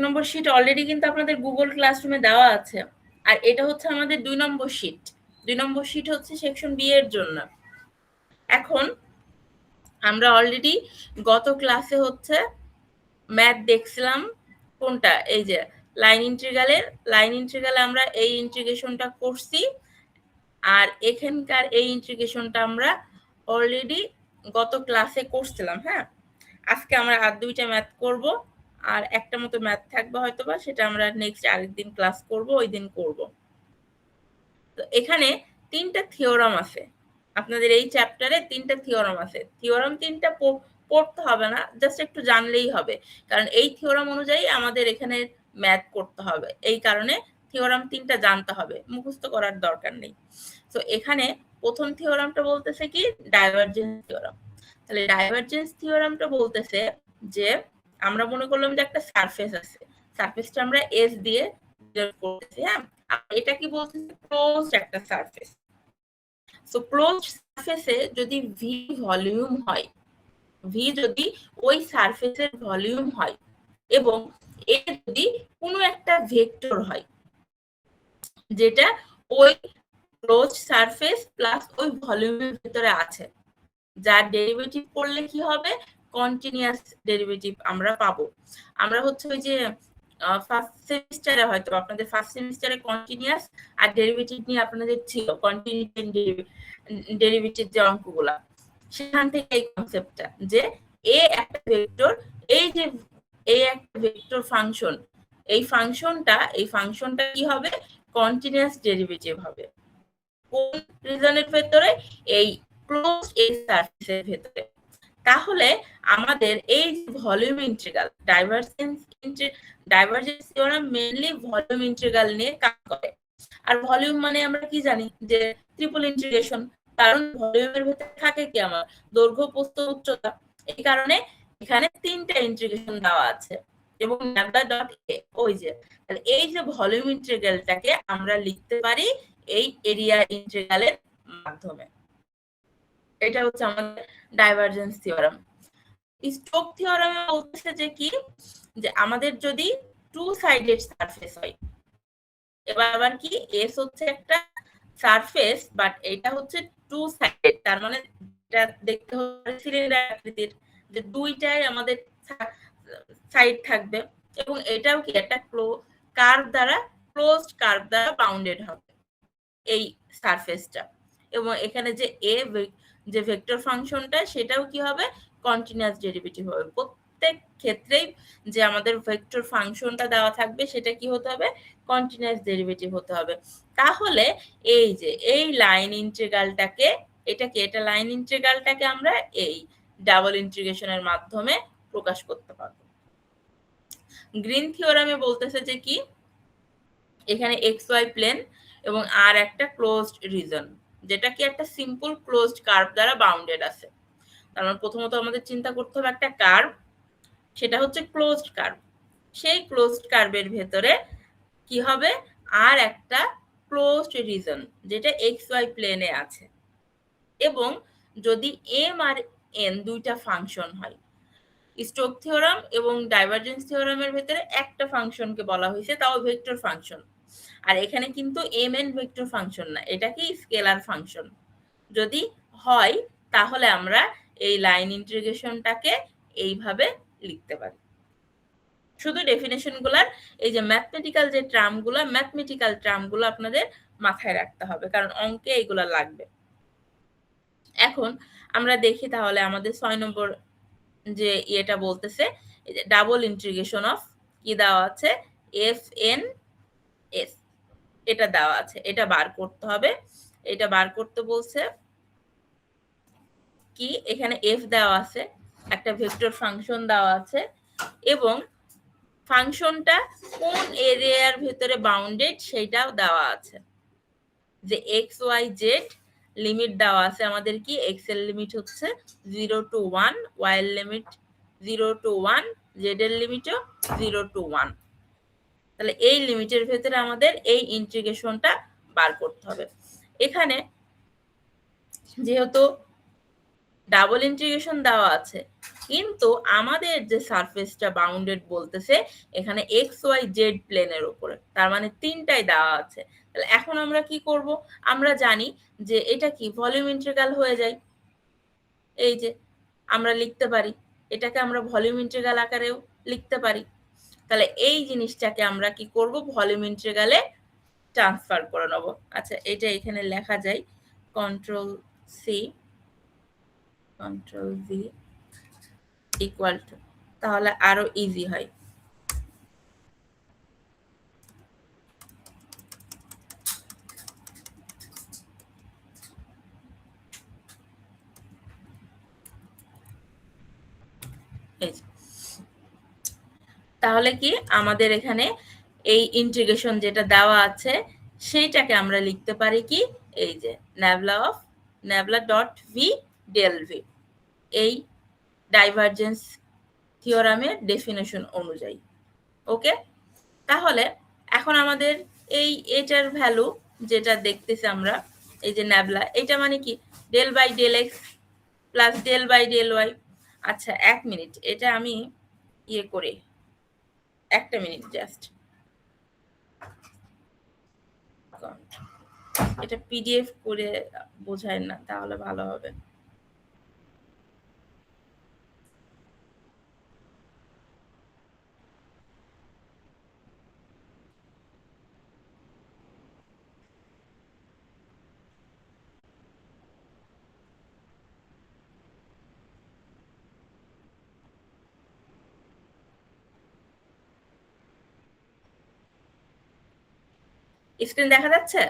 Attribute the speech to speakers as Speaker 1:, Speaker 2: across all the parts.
Speaker 1: নম্বর sheet already কিন্তু আপনাদের Google ক্লাসরুমে দেওয়া আছে, আর এটা হচ্ছে আমাদের 2 নম্বর শিট। 2 নম্বর শিট হচ্ছে সেকশন বি এর জন্য। এখন আমরা অলরেডি গত ক্লাসে হচ্ছে ম্যাথ দেখছিলাম কোনটা, এই যে লাইন ইন্টিগ্রালে আমরা এই ইন্টিগ্রেশনটা করছি, আর এখানকার এই ইন্টিগ্রেশনটা আমরা অলরেডি গত ক্লাসে করছিলাম। হ্যাঁ, আজকে আমরা আর 2টা ম্যাথ করব, আর একটা মতো ম্যাথ থাকবে হয়তোবা, সেটা আমরা নেক্সট আরেকদিন ক্লাস করব, ওই দিন করব। তো এখানে 3টা থিওরাম আছে আপনাদের এই চ্যাপ্টারে, 3টা থিওরাম আছে। থিওরাম 3টা পড়তে হবে না, জাস্ট একটু জানলেই হবে, কারণ এই থিওরাম অনুযায়ী আমাদের এখানে ম্যাথ করতে হবে, এই কারণে থিওরাম 3টা জানতে হবে, মুখস্থ করার দরকার নেই। তো এখানে প্রথম থিওরামটা বলতেছে কি, ডাইভারজেন্স থিওরাম। তাহলে ডাইভারজেন্স থিওরামটা বলতেছে যে আমরা মনে করলাম যে একটা সারফেস আছে, সারফেসটা আমরা এস দিয়ে করতেছি। হ্যাঁ, এটা কি বলতেছে, ক্লোজড একটা সারফেস। সো ক্লোজড সারফেসে যদি ভি ভলিউম হয়, ভি যদি ওই সারফেসের ভলিউম হয়, এবং এ যদি কোনো একটা ভেক্টর হয় যেটা ওই ক্লোজ সারফেস প্লাস ওই ভলিউমের ভিতরে আছে, যার ডেরিভেটিভ করলে কি হবে, কন্টিনিউয়াস ডেরিভেটিভ আমরা পাবো। আমরা হচ্ছে ওই যে ফার্স্ট সেমিস্টারে হয়তো আপনাদের ফার্স্ট সেমিস্টারে কন্টিনিউয়াস আর ডেরিভেটিভ নিয়ে আপনাদের ছিল, কন্টিনিউয়াস ডেরিভেটিভ যে অঙ্কগুলা, সেখান থেকে এই কনসেপ্টটা যে এ একটা ভেক্টর, এই যে এ একটা ভেক্টর ফাংশন, এই ফাংশনটা কি হবে, কন্টিনিউয়াস ডেরিভেটিভ হবে। কোন রিজনের ভেতরে, এই ক্লোজ এই সারফেসের ভেতরে। তাহলে আমাদের এই volume integral, divergence theorem mainly volume integral নিয়ে কাজ করে। আর ভলিউম মানে আমরা কি জানি যে ট্রিপল ইন্টিগ্রেশন, কারণ ভলিউমের ভেতরে থাকে কি আমার দৈর্ঘ্য, প্রস্থ, উচ্চতা। এই কারণে এখানে 3টা ইন্টিগ্রেশন দেওয়া আছে, এবং ল্যাম্ডা ডট এ, ওই যে এই যে ভলিউম ইন্টিগ্রালটাকে আমরা লিখতে পারি এই এরিয়া ইন্টিগ্রালের মাধ্যমে। এটা হচ্ছে আমাদের ডাইভারজেন্স থিওরাম। স্টোক থিওরামে বলতেছে যে কি, যে আমাদের যদি টু সাইডেড সারফেস হয়, এবার আবার কি এস হচ্ছে একটা সারফেস, বাট এটা হচ্ছে টু সাইডেড, তার মানে এটা দেখতে হবে সিলিন্ডার আকৃতির, যে দুইটাই আমাদের সাইড থাকবে, এবং এটাও কি একটা কার্ভ দ্বারা, ক্লোজড কার্ভ দ্বারা বাউন্ডেড হবে এই সারফেসটা, এবং এখানে যে যে ভেক্টর ফাংশনটা, সেটাও কি হবে, কন্টিনিউয়াস ডেরিভেটিভ হবে। প্রত্যেক ক্ষেত্রেই যে আমাদের ভেক্টর ফাংশনটা দেওয়া থাকবে, সেটা কি হতে হবে, কন্টিনিউয়াস ডেরিভেটিভ হতে হবে। তাহলে এই যে এই লাইন ইন্টিগ্রালটাকে, এটা লাইন ইন্টিগ্রালটাকে আমরা এই ডাবল ইন্টিগ্রেশনের মাধ্যমে প্রকাশ করতে পারবো। গ্রিন থিওরামে বলতেছে যে কি, এখানে এক্স ওয়াই প্লেন এবং আর একটা ক্লোজড রিজন, যেটা কি একটা সিম্পল ক্লোজড কার্ভ দ্বারা বাউন্ডেড আছে। তার মানে প্রথমত আমাদের চিন্তা করতে হবে একটা কার্ভ, সেটা হচ্ছে ক্লোজড কার্ভ, সেই ক্লোজড কার্ভের ভেতরে কি হবে, আর একটা ক্লোজড রিজন যেটা এক্স ওয়াই প্লেনে আছে, এবং যদি এম আর এন দুইটা ফাংশন হয়, স্টোক থিওরাম এবং ডাইভারজেন্স থিওরামের ভেতরে একটা ফাংশনকে বলা হয়েছে, তাও ভেক্টর ফাংশন, আর এখানে কিন্তু এম এন ভেক্টর ফাংশন না, এটা কি স্কেলার ফাংশন। যদি হয় তাহলে আমরা এই লাইন ইন্টিগ্রেশনটাকে এইভাবে লিখতে পারি। শুধু ডেফিনেশন গুলার এই যে ম্যাথমেটিক্যাল যে টার্মগুলো আপনাদের মাথায় রাখতে হবে, কারণ অঙ্কে এইগুলা লাগবে। এখন আমরা দেখি তাহলে আমাদের 6 নম্বর যে এটা বলতেছে, ডাবল ইন্টিগ্রেশন অফ কি দেওয়া আছে, এফ এন এস, এটা দেওয়া আছে, এটা বার করতে হবে। এটা বার করতে বলছে কি, এখানে এফ দেওয়া আছে, একটা ভেক্টর ফাংশন দেওয়া আছে, এবং ফাংশনটা কোন এরিয়ার ভিতরে বাউন্ডেড সেইটাও দেওয়া আছে, যে এক্স ওয়াই জেড লিমিট দেওয়া আছে আমাদের কি, এক্স এর লিমিট হচ্ছে 0 to 1, ওয়াই এর লিমিট 0 to 1, জেড এর লিমিটও 0 to 1। তাহলে এই লিমিটের ভেতরে আমাদের এই ইন্টিগ্রেশনটা বার করতে হবে। এখানে যেহেতু ডাবল ইন্টিগ্রেশন দেওয়া আছে, কিন্তু আমাদের যে সারফেসটা বাউন্ডেড বলতেছে এখানে এক্স ওয়াই জেড প্লেনের উপরে, তার মানে তিনটাই দেওয়া আছে। তাহলে এখন আমরা কি করব, আমরা জানি যে এটা কি ভলিউম ইন্টিগ্রাল হয়ে যায়, এই যে আমরা লিখতে পারি, এটাকে আমরা ভলিউম ইন্টিগ্রাল আকারেও লিখতে পারি। তাহলে এই জিনিসটাকে আমরা কি করব, ভলিউম ইন্টিগ্রালে ট্রান্সফার করে নেব। আচ্ছা, এটা এখানে লেখা যায় control C control V equal to, তাহলে আরো ইজি হয়। তাহলে কি আমাদের এখানে এই ইন্টিগ্রেশন যেটা দেওয়া আছে সেইটাকে আমরা লিখতে পারি কি, এই যে ন্যাভলা ডট ভি ডেল ভি, এই ডাইভারজেন্স থিওরামের ডেফিনেশন অনুযায়ী। ওকে, তাহলে এখন আমাদের এই এটার ভ্যালু যেটা দেখতেছি আমরা, এই যে ন্যাভলা, এটা মানে কি del by del x plus del by del y. আচ্ছা এক মিনিট, এটা আমি ইয়ে করি, একটা মিনিট জাস্ট, এটা পিডিএফ করে বোঝায় না তাহলে ভালো হবে। স্ক্রিন দেখা যাচ্ছে?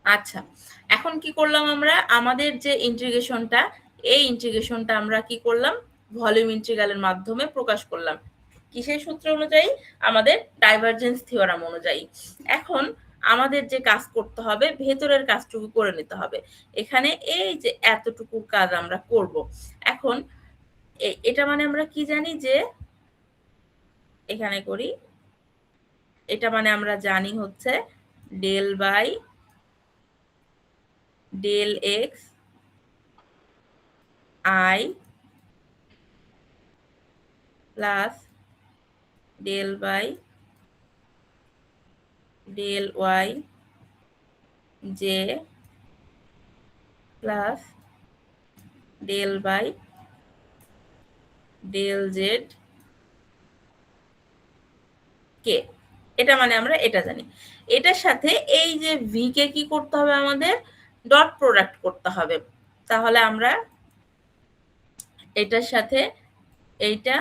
Speaker 1: আচ্ছা, এখন কি করলাম আমরা, আমাদের যে ইন্টিগ্রেশনটা, এই ইন্টিগ্রেশনটা আমরা কি করলাম, ভলিউম ইন্টিগ্রালের মাধ্যমে প্রকাশ করলাম, কিসের সূত্র অনুযায়ী, আমাদের ডাইভারজেন্স থিওরাম অনুযায়ী। এখন আমাদের যে কাজ করতে হবে, ভেতরের কাজটুকু করে নিতে হবে। এখানে এই যে এতটুকু কাজ আমরা করব। এখন এটা মানে আমরা কি জানি, যে এখানে করি, এটা মানে আমরা জানি হচ্ছে del by del x i plus del by del y j plus del by del z কে। এটা মানে আমরা এটা জানি। এটার সাথে এই যে ভি কে কি করতে হবে, আমাদের ডট প্রোডাক্ট করতে হবে। তাহলে আমরা এটার সাথে এইটা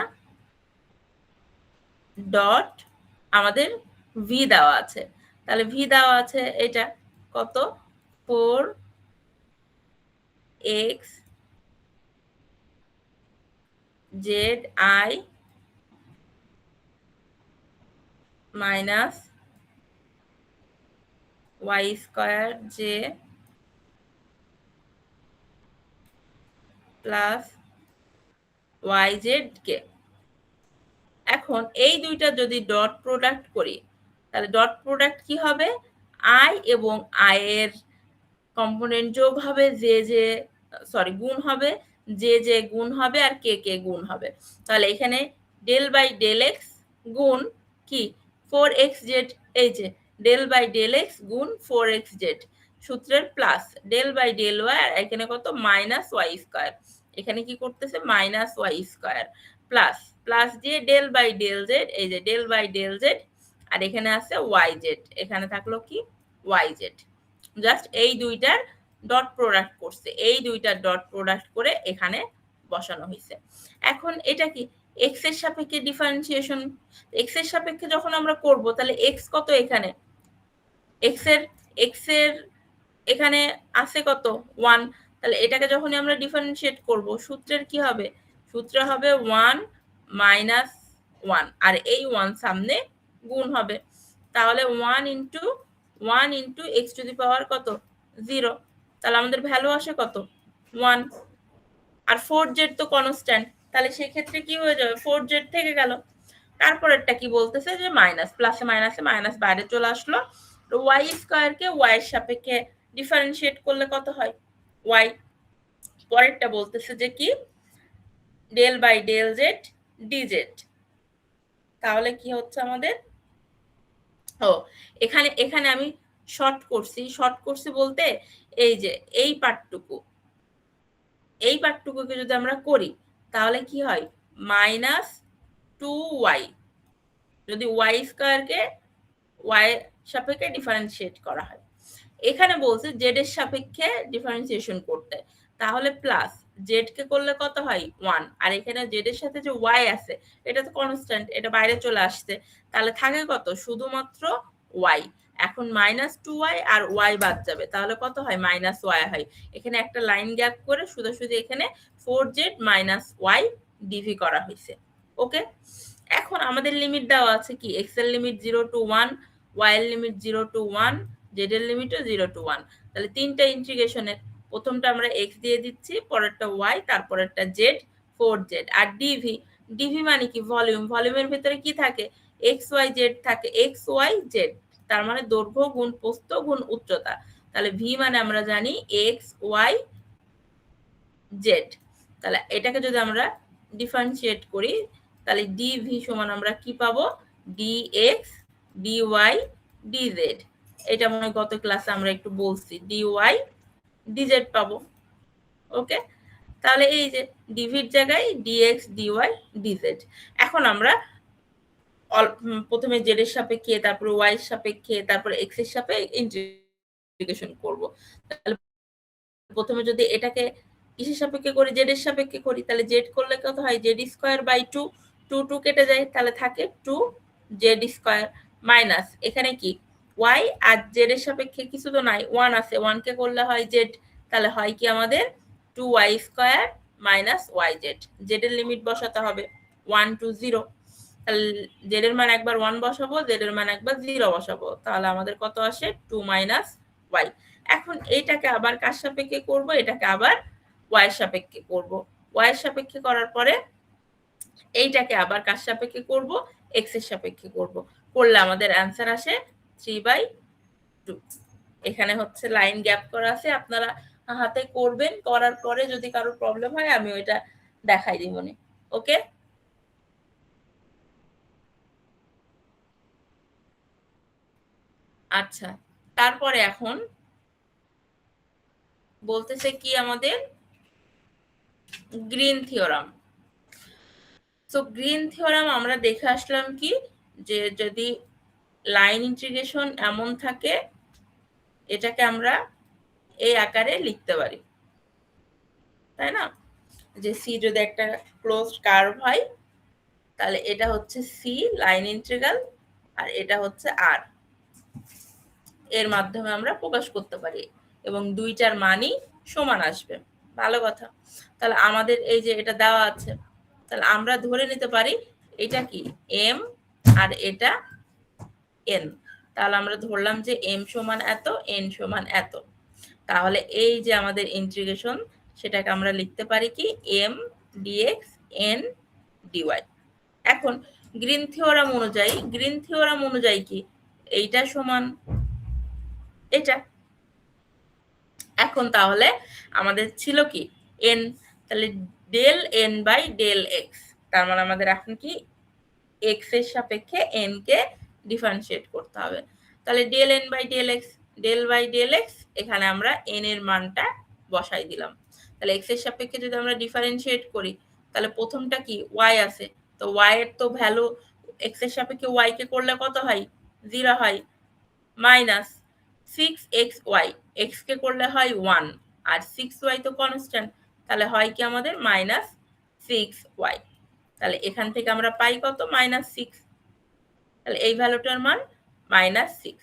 Speaker 1: ডট, আমাদের ভি দেওয়া আছে, তাহলে ভি দেওয়া আছে এটা কত, 4x z i minus y square j plus y z কে। এখন এই দুইটা যদি ডট প্রোডাক্ট করি, তাহলে ডট প্রোডাক্ট কি হবে, আই এবং আই এর কম্পোনেন্ট যোগ হবে, যে সরি গুণ হবে, যে গুণ হবে, আর কে কে গুণ হবে। তাহলে এখানে ডেল বাই ডেল এক্স গুণ কি 4xz, এই যে ডেল বাই ডেল এক্স গুণ 4xz সূত্রের plus del by del y, আর এখানে কত মাইনাস ওয়াই স্কয়ার, এখানে কি করতেছে minus y square plus plus দিয়ে ডেল বাই ডেল জেড, এই যে ডেল বাই ডেল জেড, আর এখানে আছে ওয়াই জেড, এখানে থাকলো কি ওয়াই জেড। জাস্ট এই দুইটার ডট প্রোডাক্ট করছে, এই দুইটার ডট প্রোডাক্ট করে এখানে বসানো হয়েছে। এখন এটা কি এক্স এর সাপেক্ষে ডিফারেন্সিয়েশন, এক্স এর সাপেক্ষে যখন আমরা করব, তাহলে এক্স কত, এখানে এক্স এর এখানে আছে কত 1, তাহলে এটাকে যখনই আমরা ডিফারেন্সিয়েট করব, সূত্রের কি হবে, সূত্র হবে 1 মাইনাস 1, আর এই 1 সামনে গুণ হবে, তাহলে 1 ইন্টু এক্স টু দি পাওয়ার কত 0, তাহলে আমাদের ভ্যালু আসে কত 1, আর 4z তো কনস্ট্যান্ট, তাহলে সেই ক্ষেত্রে কি হয়ে যাবে 4z থেকে গেল। তারপরেরটা কি বলতেছে, যে মাইনাস প্লাসে মাইনাসে মাইনাস বাইরে চলে আসলো, ওয়াই স্কয়ারকে ওয়াই এর সাপেক্ষে ডিফারেন্সিয়েট করলে কত হয় ওয়াই। পরেরটা বলতেছে যে কি del by del z d z, তাহলে কি হচ্ছে আমাদের, ও এখানে এখানে আমি শর্ট করছি বলতে এই যে এই পার্টটুকুকে যদি আমরা করি তাহলে কি হয় মাইনাস 2y, যদি ওয়াই স্কয়ারকে ওয়াই সাপেক্ষে ডিফারেন্সিয়েট করা হয়। এখানে বলছে জেড এর সাপেক্ষে ডিফারেন্সিয়েশন করতে, তাহলে প্লাস জেড কে করলে কত হয় 1, আর এখানে জেড এর সাথে যে ওয়াই আছে এটা তো কনস্ট্যান্ট, এটা বাইরে চলে আসছে, তাহলে থাকে কত শুধুমাত্র ওয়াই। এখন মাইনাস 2y আর ওয়াই বাদ যাবে, তাহলে কত হয় মাইনাস ওয়াই হয়। এখানে একটা লাইন গ্যাপ করে শুধু এখানে 4z মাইনাস ওয়াই ডিভি করা হয়েছে। ওকে, এখন আমাদের লিমিট দেওয়া আছে কি এক্স এর লিমিট 0 টু 1, ওয়াই এর লিমিট 0 টু 1, জেড এর লিমিটও 0 টু 1। তাহলে তিনটা ইন্টিগ্রেশনের প্রথমটা আমরা এক্স দিয়ে দিচ্ছি, পরেরটা ওয়াই, তারপরেরটা জেড 4z, আর ডিভি, ডিভি মানে কি ভলিউম, ভলিউমের ভিতরে কি থাকে এক্স ওয়াই জেড থাকে, এক্স ওয়াই জেড, তার মানে দৈর্ঘ্য গুণ প্রস্থ গুণ উচ্চতা। তাহলে ভি মানে আমরা জানি এক্স ওয়াই জেড। তাহলে এটাকে যদি আমরা ডিফারেন্সিয়েট করি তাহলে ডিভি সমান আমরা কি পাবো ডিএক্স ডিওয়াই ডিজেড, এটা মনে হয় গত ক্লাসে আমরা একটু বলছি ডিওয়াই ডিজেড পাবো। ওকে, তাহলে এই যে ডিভির জায়গায় ডিএক্স ডিওয়াই ডিজেড। এখন আমরা প্রথমে জেড এর সাপেক্ষে, তারপর ওয়াই এর সাপেক্ষে, তারপর এক্স এর সাপেক্ষে ইন্টিগ্রেশন করব। তাহলে প্রথমে যদি এটাকে কিসের সাপেক্ষে করি জেড এর সাপেক্ষে করি, তাহলে জেড করলে কত হয় জেড স্কয়ার বাই 2, 2 কেটে যায়, তাহলে থাকে 2 জেড স্কয়ার মাইনাস এখানে কি ওয়াই আর জেড এর সাপেক্ষে কিছু তো নাই 1 আছে, 1 কে করলে হয় জেড, তাহলে হয় কি আমাদের 2y square minus y z. Z এর লিমিট বসাতে হবে 1 টু 0, তাহলে জেড এর মান একবার 1 বসাবো, জেড এর মান একবার 0 বসাবো, তাহলে আমাদের কত আসে 2 মাইনাস ওয়াই। এখন এইটাকে আবার কার সাপেক্ষে করব, এটাকে আবার ওয়াই এর সাপেক্ষে করব, ওয়াই এর সাপেক্ষে করার পরে এইটাকে আবার কার সাপেক্ষে করব এক্স এর সাপেক্ষে করব, করলে আমাদের অ্যানসার আসে 3/2। এখানে হচ্ছে লাইন গ্যাপ করা আছে, আপনারা হাতে করবেন, করার পরে যদি কারোর প্রবলেম হয় আমি ওইটা দেখাই দিব নি। ওকে, আচ্ছা তারপরে এখন বলতেছে কি আমাদের গ্রিন থিওরাম। তো গ্রিন থিওরাম আমরা দেখে আসলাম কি যে যদি লাইন ইন্টিগ্রেশন এমন থাকে এটাকে আমরা এই আকারে লিখতে পারি, তাই না, যে সি যদি একটা ক্লোজড কার্ভ হয় তাহলে এটা হচ্ছে সি লাইন ইন্টিগ্রাল আর এটা হচ্ছে আর, এর মাধ্যমে আমরা প্রকাশ করতে পারি এবং দুইটার মানই সমান আসবে। ভালো কথা, তাহলে আমাদের এই যে এটা দেওয়া আছে, তাহলে আমরা ধরে নিতে পারি এটা কি এম আর এটা এন, তাহলে আমরা ধরলাম যে এম সমান এত, এন সমান এত, তাহলে এই যে আমাদের ইন্টিগ্রেশন সেটাকে আমরা লিখতে পারি কি এম ডিএক্স এন ডিওয়াই। এখন গ্রিন থিওরাম অনুযায়ী কি এইটা সমান এটা। এখন তাহলে আমাদের ছিল কি এন, তাহলে del n by del x, তার মানে আমাদের এখন কি এক্স এর সাপেক্ষে এন কে ডিফারেন্সিয়েট করতে হবে, তাহলে del n by del x, del by del x, এখানে আমরা এন এর মানটা বসাই দিলাম। তাহলে এক্স এর সাপেক্ষে যদি আমরা ডিফারেন্সিয়েট করি তাহলে প্রথমটা কি ওয়াই আছে, তো ওয়াই এর তো ভ্যালু এক্স এর সাপেক্ষে ওয়াই কে করলে কত হয় 0 হয়, মাইনাস 6xy, এক্স কে করলে হয় 1 আর 6y তো কনস্ট্যান্ট, তাহলে হয় কি আমাদের মাইনাস 6y, তাহলে এখান থেকে আমরা পাই কত মাইনাস 6, তাহলে এই ভ্যালুটার মান মাইনাস 6।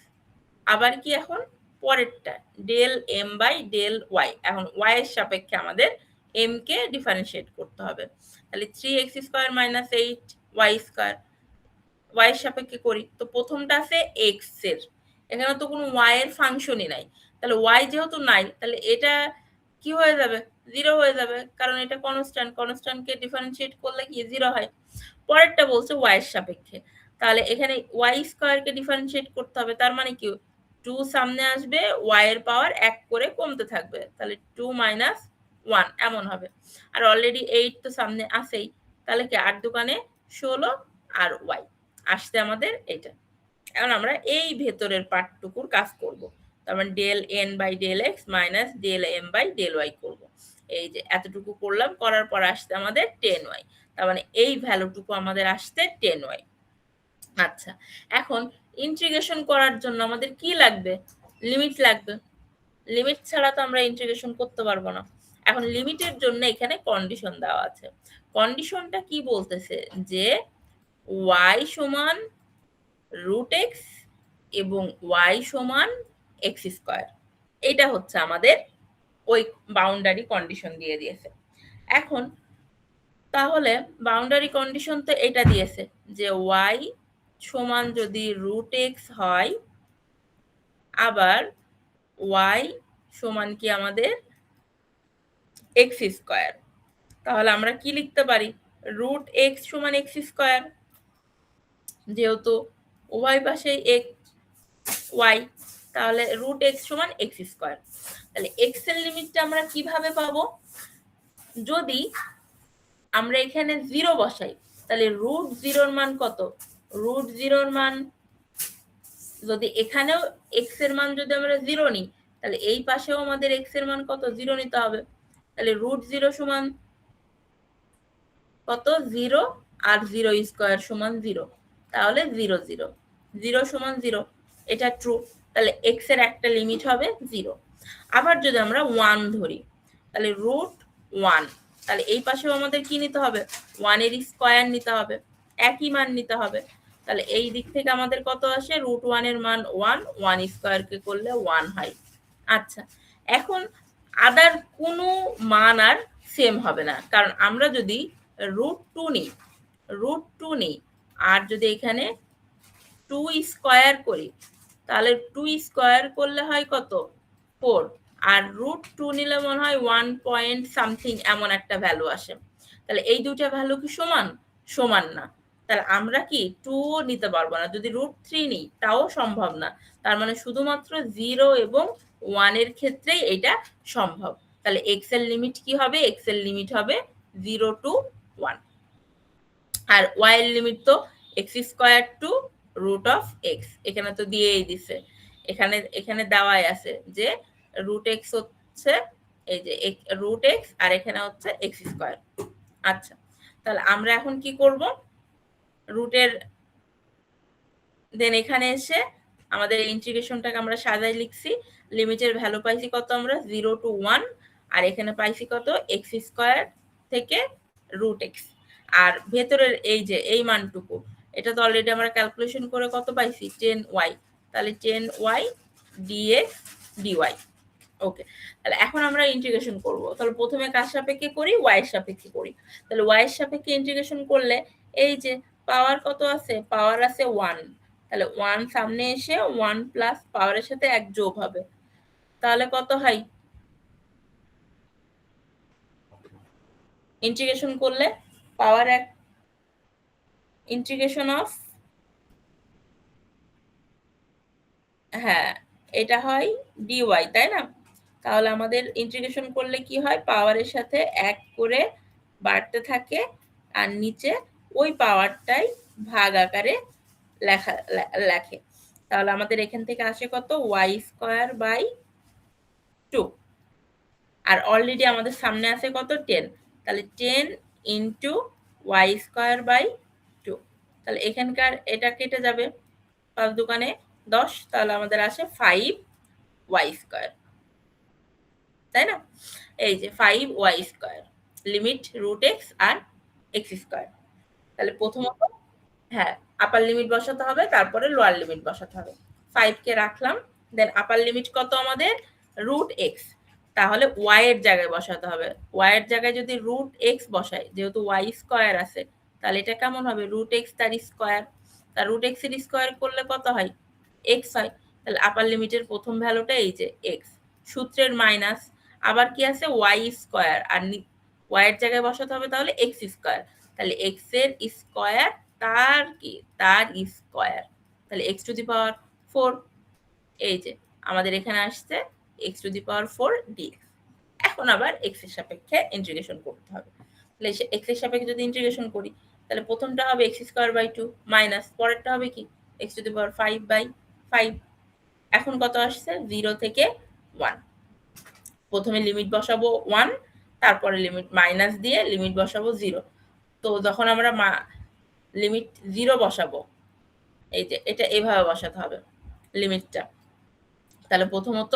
Speaker 1: আবার কি এখন পরেরটা del m by del y, এখন ওয়াই এর সাপেক্ষে আমাদের এম কে ডিফারেন্সিয়েট করতে হবে, তাহলে 3x square minus 8y square, Y এর সাপেক্ষে করি তো প্রথমটা আছে এক্স এর, এখানে তো কোনো ওয়াই এর ফাংশনই নাই, তাহলে ওয়াই যেহেতু নাই তাহলে এটা কি হয়ে যাবে 0 হয়ে যাবে, কারণ এটা কনস্ট্যান্ট, কনস্ট্যান্টকে ডিফারেন্সিয়েট করলে কি 0 হয়। পরেরটা বলছে ওয়াই এর সাপেক্ষে, তাহলে এখানে ওয়াই স্কয়ারকে ডিফারেন্সিয়েট করতে হবে, তার মানে কি 2 সামনে আসবে, y এর পাওয়ার 1 করে কমতে থাকবে, তাহলে 2 মাইনাস 1 এমন হবে। আর অলরেডি 8 তো সামনে আছেই, তাহলে কি 8 দোকানে 16 আর y আসছে আমাদের এটা। এখন আমরা এই ভেতরের পার্টটুকুর কাজ করব। তার মানে del n by del x minus del m by del y করবো। এই যে এতটুকু করলাম, করার পর আসছে আমাদের 10y, তার মানে এই ভ্যালুটুকু আমাদের আসছে 10y। আচ্ছা, এখন ইন্টিগ্রেশন করার জন্য আমাদের কি লাগবে? লিমিট লাগবে। লিমিট ছাড়া তো আমরা ইন্টিগ্রেশন করতে পারবো না। এখন লিমিটের জন্য এখানে কন্ডিশন দেওয়া আছে। কন্ডিশনটা কি বলতেছে যে y সমান রুট এক্স এবং y সমান এক্স স্কোয়ার, এটা হচ্ছে আমাদের ওই বাউন্ডারি কন্ডিশন দিয়ে দিয়েছে। এখন তাহলে বাউন্ডারি কন্ডিশন তো এটা দিয়েছে যে y সমান যদি রুট এক্স হয়, আবার y সমান কি আমাদের এক্স স্কোয়ার, তাহলে আমরা কি লিখতে পারি? রুট এক্স সমান এক্স স্কোয়ার, যেহেতু উভয় পাশে এক্স ওয়াই, তাহলে রুট এক্স সমান এক্স স্কোয়ার। তাহলে এক্স এর লিমিটটা আমরা কিভাবে পাবো? যদি আমরা এখানে 0 বসাই, তাহলে রুট 0 মান কত? রুট 0 মান যদি এখানেও এক্স এর মান যদি আমরা 0 নিই, তাহলে এই পাশেও আমাদের এক্স এর মান কত? 0 নিতে হবে। তাহলে রুট 0 সমান কত? 0, আর 0 স্কোয়ার সমান 0, তাহলে 0 0 0 সমান 0, এটা ট্রু। তাহলে এক্স এর একটা লিমিট হবে 0। আবার যদি আমরা 1 ধরি, তাহলে রুট 1, তাহলে এই পাশেও আমাদের কি নিতে হবে? 1 এর স্কোয়ার নিতে হবে, একই মান নিতে হবে। তাহলে এই দিক থেকে আমাদের কত আসে? রুট 1 এর মান 1, 1 স্কোয়ারকে করলে 1 হয়। আচ্ছা, এখন আদার কোনো মান আর সেম হবে না, কারণ আমরা যদি রুট 2 নিই, রুট 2 নিই, আর যদি এখানে 2 স্কোয়ার করি, তাহলে 2 স্কোয়ার করলে হয় কত? 4, আর রুট 2 নিলে মনে হয় 1 পয়েন্ট সামথিং এমন একটা ভ্যালু আসে। তাহলে এই দুইটা ভ্যালু কি সমান? সমান না। তাহলে আমরা কি 2 নিতে পারবো না। যদি রুট 3 নিই তাও সম্ভব না। তার মানে শুধুমাত্র 0 এবং 1 এর ক্ষেত্রেই এটা সম্ভব। তাহলে x এর লিমিট কি হবে? x এর লিমিট হবে 0 টু 1, আর y এর লিমিট তো x square to root of x, এখানে তো দিয়েই দিছে, এখানে এখানে দেওয়াই আছে যে রুট x হচ্ছে এই যে রুট x, আর এখানে হচ্ছে x স্কোয়ার। আচ্ছা, তাহলে আমরা এখন কি করব? রুটের দেন এখানে এসে আমাদের ইন্টিগ্রেশনটাকে আমরা সাজাই লিখছি। লিমিটের ভ্যালু পাইছি কত? আমরা 0 টু 1, আর এখানে পাইছি কত? এক্স স্কোয়ার থেকে রুট এক্স, আর ভেতরের এই যে এই মানটুকু, এটা তো অলরেডি আমরা ক্যালকুলেশন করে কত পাইছি? 10y, তাহলে 10y dx dy। ওকে, তাহলে এখন আমরা ইন্টিগ্রেশন করব। তাহলে প্রথমে কার সাপেক্ষে করি? y এর সাপেক্ষে করি। তাহলে y এর সাপেক্ষে ইন্টিগ্রেশন করলে এই যে পাওয়ার কত আছে? পাওয়ার আছে 1, তাহলে 1 সামনে এসে 1 প্লাস পাওয়ারের সাথে 1 যোগ হবে, তাহলে কত হয়? ইন্টিগ্রেশন করলে পাওয়ার 1, ইন্টিগ্রেশন অফ, হ্যাঁ এটা হয় dy, তাই না? তাহলে আমাদের ইন্টিগ্রেশন করলে কি হয়? পাওয়ারের সাথে 1 করে বাড়তে থাকে, আর নিচে ওই পাওয়ারটাই ভাগ আকারে লেখে। তাহলে আমাদের এখান থেকে আসে কত? y স্কোয়ার বাই 2, আর অলরেডি আমাদের সামনে আছে কত? 10, তাহলে 10 ইন্টু y স্কোয়ার বাই 2, তাহলে এখানকার এটা কেটে যাবে, 5 দোকানে 10, তাহলে আমাদের আসে 5y স্কোয়ার, তাই না? এই যে 5y square, limit root x আর এক্স স্কোয়ার। তাহলে প্রথমত হ্যাঁ আপার লিমিট বসাতে হবে, তারপরে লোয়ার লিমিট বসাতে হবে। 5 কে রাখলাম, দেন আপার লিমিট কত আমাদের? রুট এক্স, তাহলে y এর জায়গায় বসাতে হবে। y এর জায়গায় যদি রুট এক্স বসাই, যেহেতু y স্কোয়ার আছে, তাহলে এটা কেমন হবে? রুট এক্স তার স্কোয়ার, তার রুট এক্স এর স্কোয়ার করলে কত হয়? এক্স হয়। তাহলে আপার লিমিটের প্রথম ভ্যালুটা এই যে এক্স, সূত্রের মাইনাস, আবার কি আছে? y স্কোয়ার, আর y এর জায়গায় বসাতে হবে তাহলে এক্স স্কোয়ার, তাহলে এক্স এর স্কোয়ার তার কি? তার স্কোয়ার, তাহলে এক্স টু দি পাওয়ার 4, এই যে আমাদের এখানে আসছে x⁴ dx। এখন আবার x এর সাপেক্ষে ইন্টিগ্রেশন করতে হবে। তাহলে x এর সাপেক্ষে যদি ইন্টিগ্রেশন করি তাহলে প্রথমটা হবে x²/2 মাইনাস পরেরটা হবে কি x⁵/5। এখন কত আসছে 0 থেকে 1। প্রথমে লিমিট বসাবো 1, তারপরে লিমিট মাইনাস দিয়ে লিমিট বসাবো 0। তো যখন আমরা লিমিট 0 বসাবো, এই যে এটা এভাবে বসাতে হবে লিমিটটা। তাহলে প্রথমত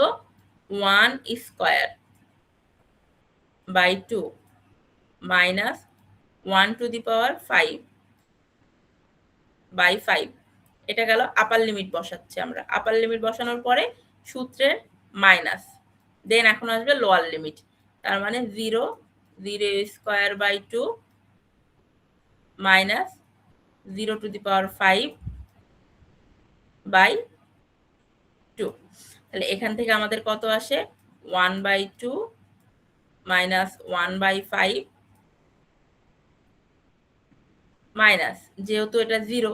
Speaker 1: 1²/2 মাইনাস 1⁵/5 এটা গেল আপার লিমিট বসাচ্ছি আমরা। আপার লিমিট বসানোর পরে সূত্রের মাইনাস, দেন এখন আসবে লোয়ার লিমিট, তার মানে 0²/2 মাইনাস 0⁵/2। তাহলে এখান থেকে আমাদের কত আসে 1/2 মাইনাস 1/5 মাইনাস, যেহেতু এটা 0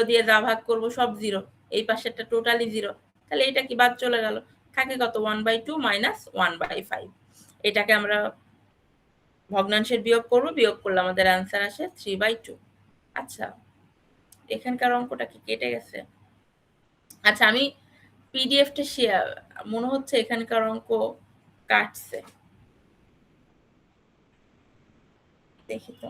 Speaker 1: দিয়ে যা ভাগ করব সব 0, এই পাশেরটা টোটালি 0, তাহলে এটা কি বাদ চলে গেল, থাকে কত 1/2 মাইনাস 1/5। এটাকে আমরা ভগ্নাংশের বিয়োগ করব, বিয়োগ করলে আমাদের অ্যান্সার আসে 3/2। আচ্ছা, এখানকার অঙ্কটা কি কেটে গেছে? আচ্ছা, আমি পিডিএফটা শেয়ার, মনে হচ্ছে এখানকার অঙ্ক কাটছে, দেখি তো।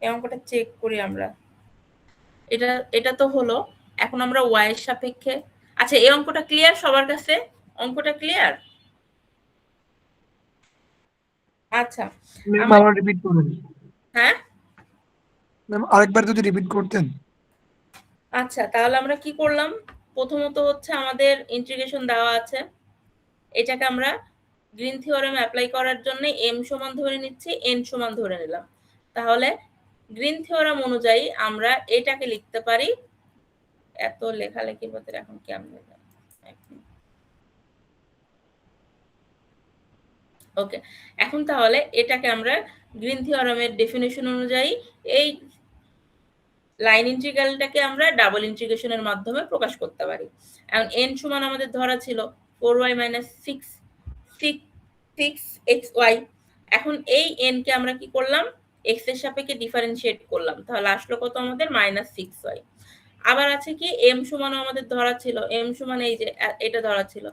Speaker 1: এই অঙ্কটা চেক করি আমরা। এটা তো হলো। এখন আমরা y এর সাপেক্ষে, আচ্ছা এই অঙ্কটা ক্লিয়ার সবার কাছে? অঙ্কটা ক্লিয়ার? আচ্ছা
Speaker 2: ম্যাম আবার রিপিট করুন।
Speaker 1: হ্যাঁ
Speaker 2: ম্যাম আরেকবার যদি রিপিট করতেন।
Speaker 1: আচ্ছা, তাহলে আমরা কি করলাম, প্রথমত হচ্ছে আমাদের ইন্টিগ্রেশন দেওয়া আছে, এটাকে আমরা গ্রিন থিওরেম অ্যাপ্লাই করার জন্য m সমান ধরে নিচ্ছি, n সমান ধরে নিলাম। তাহলে গ্রিন থিওরেম অনুযায়ী আমরা এটাকে লিখতে পারি, এত লেখালেখির ভিতরে এখন কেমন যায়। ওকে, এখন তাহলে এটাকে আমরা গ্রিন থিওরেমের ডেফিনিশন অনুযায়ী এই লাইন ইন্টিগ্রালটাকে আমরা ডাবল ইন্টিগ্রেশনের মাধ্যমে প্রকাশ করতে পারি। এখন n সমান আমাদের ধরা ছিল 4y - 6xy। এখন এই n কে আমরা কি করলাম, x এর সাপেক্ষে ডিফারেন্সিয়েট করলাম, তাহলে আসলো কত আমাদের -6y। আবার আছে কি m সমান আমাদের ধরা ছিল, m সমান এই যে এটা ধরা ছিল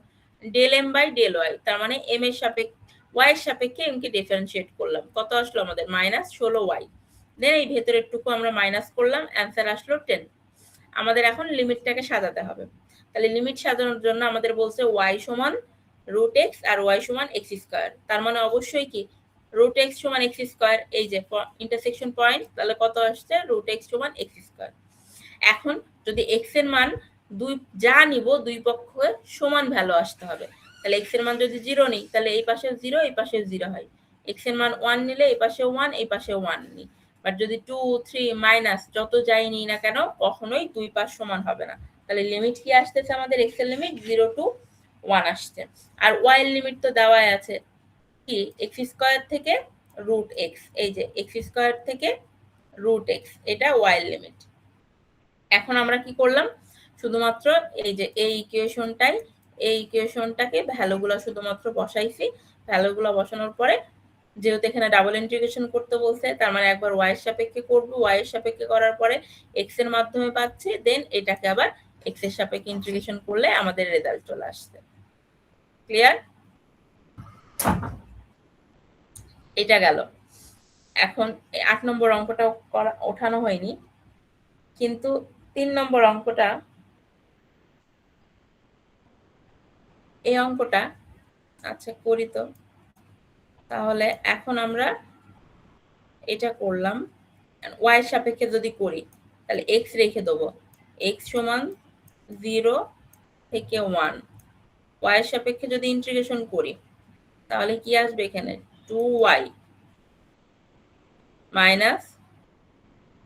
Speaker 1: ∂m/∂y, তার মানে m এর সাপেক্ষে y এর সাপেক্ষে m কে ডিফারেন্সিয়েট করলাম, কত আসলো আমাদের -16y। দেন এই ভেতরের টুকু আমরা মাইনাস করলাম, অ্যান্সার আসলো 10। আমাদের এখন লিমিটটাকে সাজাতে হবে। তাহলে লিমিট সাজানোর জন্য আমাদের বলছে y সমান √x আর y সমান x²। তার মানে অবশ্যই কি √x সমান x², এই যে ইন্টারসেকশন পয়েন্ট, তাহলে কত আসছে √x সমান x²। এখন যদি x এর মান যা নিব দুই পক্ষে সমান ভ্যালু আসতে হবে। তাহলে x এর মান যদি 0 নিই তাহলে এই পাশে 0 এই পাশে 0 হয়, x এর মান 1 নিলে এই পাশে 1 এই পাশে 1 নিই। বাট যদি 2 3 মাইনাস যত যাই নিই না কেন কখনোই দুই পাশ সমান হবে না। তাহলে লিমিট কি আসতেছে আমাদের, x এর লিমিট 0 to 1 আসছে, আর y এর লিমিট তো দেওয়াই আছে কি x² থেকে √x, এই যে x² থেকে √x, এটা y এর লিমিট। এখন আমরা কি করলাম, শুধুমাত্র এই যে এই ইকুয়েশনটাকে ভ্যালুগুলো শুধুমাত্র বসাইছি। ভ্যালুগুলো বসানোর পরে যেহেতু এখানে ডাবল ইন্টিগ্রেশন করতে বলছে, তার মানে একবার y এর সাপেক্ষে করব, y এর সাপেক্ষে করার পরে x এর মাধ্যমে পাচ্ছি, দেন এটাকে আবার x এর সাপেক্ষে ইন্টিগ্রেশন করলে আমাদের রেজাল্ট চলে আসছে। ক্লিয়ার? এটা গেল। এখন 8 নম্বর অঙ্কটা ওঠানো হয়নি, কিন্তু 3 নম্বর অঙ্কটা, এই অঙ্কটা আচ্ছা করি তো। তাহলে এখন আমরা এটা করলাম, y এর সাপেক্ষে যদি করি তাহলে x রেখে দেবো, x সমান 0 থেকে 1। y এর সাপেক্ষে যদি ইন্টিগ্রেশন করি তাহলে কি আসবে এখানে 2y মাইনাস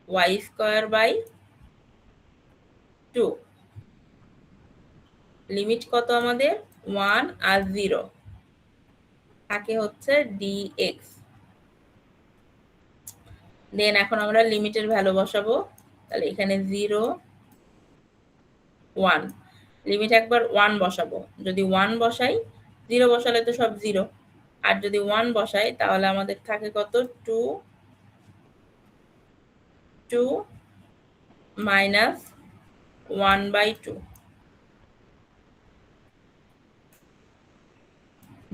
Speaker 1: y²/2। লিমিট কত আমাদের 1 আর 0, থাকে হচ্ছে dx। দেন এখন আমরা লিমিটের ভ্যালু বসাবো। তাহলে এখানে 0 1 লিমিট একবার 1 বসাবো। যদি 1 বসাই, 0 বসালে তো সব 0, আর যদি 1 বসাই তাহলে আমাদের থাকে কত 2 মাইনাস 1/2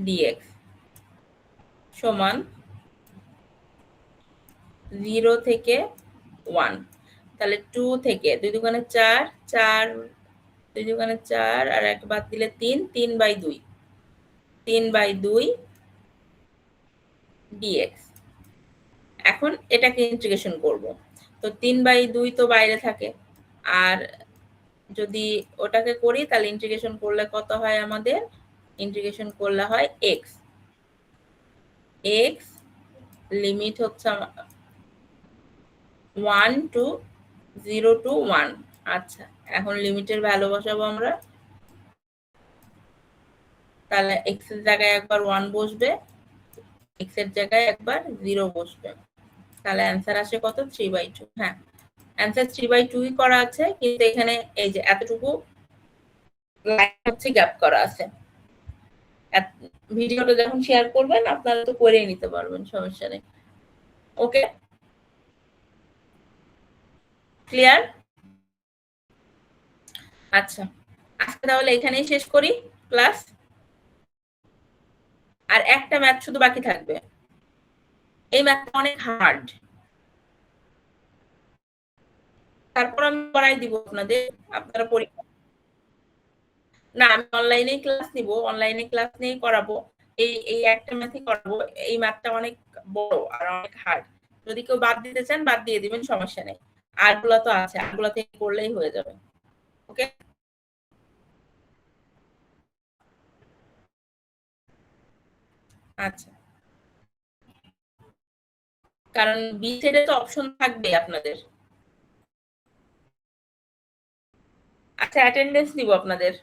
Speaker 1: dx সমান 0 থেকে 1। তাহলে 2 থেকে 2 দুগুণে 4, 4 2 দুগুণে 4 আর এক বাদ দিলে 3, 3/2 dx। এখন এটাকে ইন্টিগ্রেশন করব। তো 3/2 তো বাইরে থাকে, আর যদি ওটাকে করি তাহলে ইন্টিগ্রেশন করলে কত হয় আমাদের? ইন্টিগ্রেশন করলে হয় x। x লিমিট হচ্ছে 1 টু 0 টু 1। আচ্ছা, এখন লিমিটের ভ্যালু বসাবো আমরা। তাহলে x এর জায়গায় একবার 1 বসবে, x এর জায়গায় একবার 0 বসবে। তাহলে অ্যান্সার আসে কত? 3/2। হ্যাঁ, অ্যান্সার 3/2ই করা আছে, কিন্তু এখানে এই যে এতটুকু লাইন হচ্ছে গ্যাপ করা আছে। ভিডিওটা যখন শেয়ার করবেন আপনারা তো করে নিতে পারবেন, সমস্যা নেই। ওকে, ক্লিয়ার? আচ্ছা, আজকে তাহলে এখানেই শেষ করি ক্লাস। আর একটা ম্যাথ শুধু বাকি থাকবে। এই ম্যাথটা অনেক হার্ড, তারপর আমি করাই দিব আপনাদের, আপনারা পরীক্ষা। না, আমি অনলাইনে ক্লাস নিব, অনলাইনে ক্লাস নিয়ে করাবো। এই একটা ম্যাথই করাবো। এই ম্যাথটা অনেক বড় আর অনেক হার্ড। যদি কেউ বাদ দিতে চান বাদ দিয়ে দিবেন, সমস্যা নেই। আরগুলা তো আছে, আরগুলা থেকে করলেই হয়ে যাবে। ওকে, আচ্ছা, কারণ বি সাইডে তো অপশন থাকবে আপনাদের। আচ্ছা, অ্যাটেন্ডেন্স দিব আপনাদের।